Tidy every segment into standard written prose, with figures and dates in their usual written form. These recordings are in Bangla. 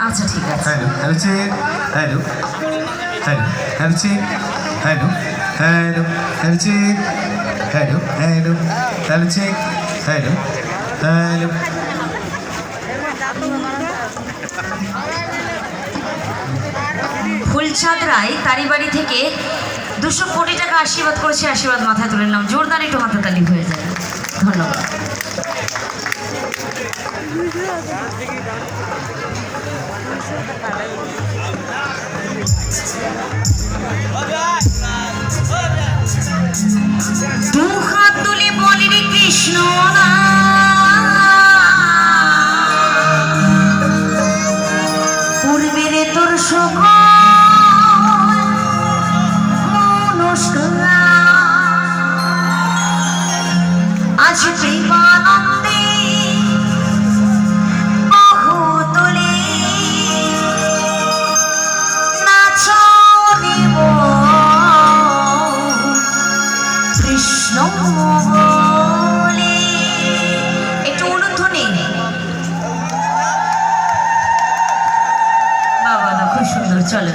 আচ্ছা ঠিক আছে। Hello hello check, hello hello hello check, hello hello hello check, hello hello hello check, hello hello. Phulchand Roy তারই বাড়ি থেকে 200 কোটি টাকা আশীর্বাদ করেছে, আশীর্বাদ মাথায় তুলে নিলাম। জোরদার একটু হাততালি হয়ে যায়। ধন্যবাদ। দু হাত তুলে বলি রে কৃষ্ণ না, পূর্বের তোর সকল আজ প্রেমানন্দে বহু তোলে নাচনে কৃষ্ণ বলে। একটু অনুধ্বনি। বাবা না, খুব সুন্দর। চলো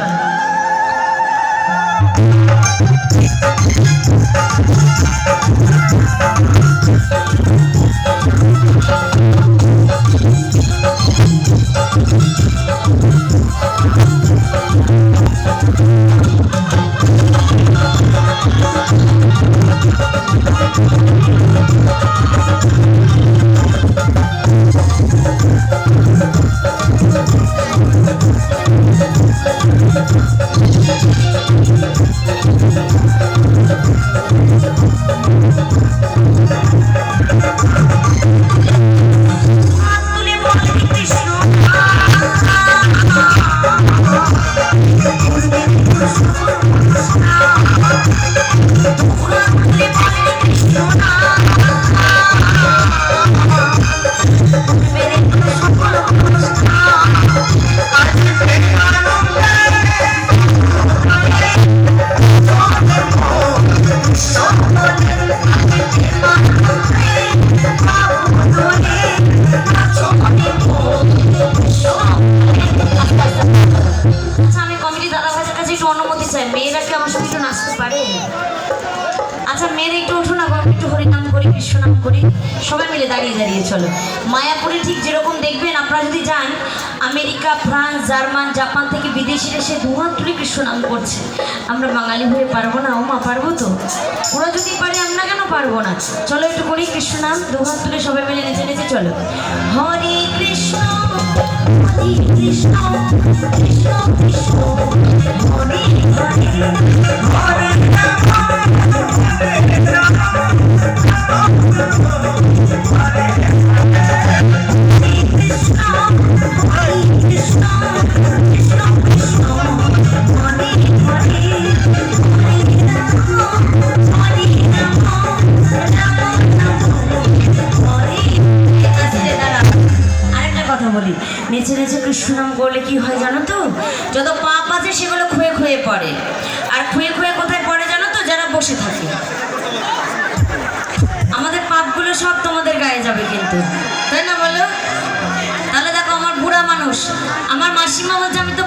মেয়েরা কি আমার সঙ্গে একটু নাচতে পারে? আচ্ছা মেয়েরা একটু উঠো না, একটু হরিনাম করি, কৃষ্ণ নাম করি, সবাই মিলে দাঁড়িয়ে দাঁড়িয়ে। চলো মায়াপুরে ঠিক যেরকম দেখবেন আপনারা যদি যান, আমেরিকা, ফ্রান্স, জার্মান, জাপান থেকে বিদেশিরা এসে দুহাত তুলে কৃষ্ণ নাম করছে। আমরা বাঙালি হয়ে পারবো না? ও মা, পারবো তো? ওরা যদি পারে আমরা কেন পারবো না? চলো একটু করি কৃষ্ণ নাম, দুহাত তুলে সবাই মিলে নেচে নেচে। চলো হরে কৃষ্ণ হরে কৃষ্ণ কৃষ্ণ কৃষ্ণ হরে হরে হরে নেচে নেচে কৃষ্ণ নাম করলে কি হয় জানো তো? যত পাপ আছে সেগুলো খুয়ে খুয়ে পড়ে। আর খুয়ে খুয়ে কোথায় পড়ে জানো তো? যারা বসে থাকে। আমাদের পাপগুলো সব তোমাদের গায়ে যাবে কিন্তু, তাই না বলো? তাহলে দেখো আমার বুড়া মানুষ, আমার মাসিমা বলছে আমি তো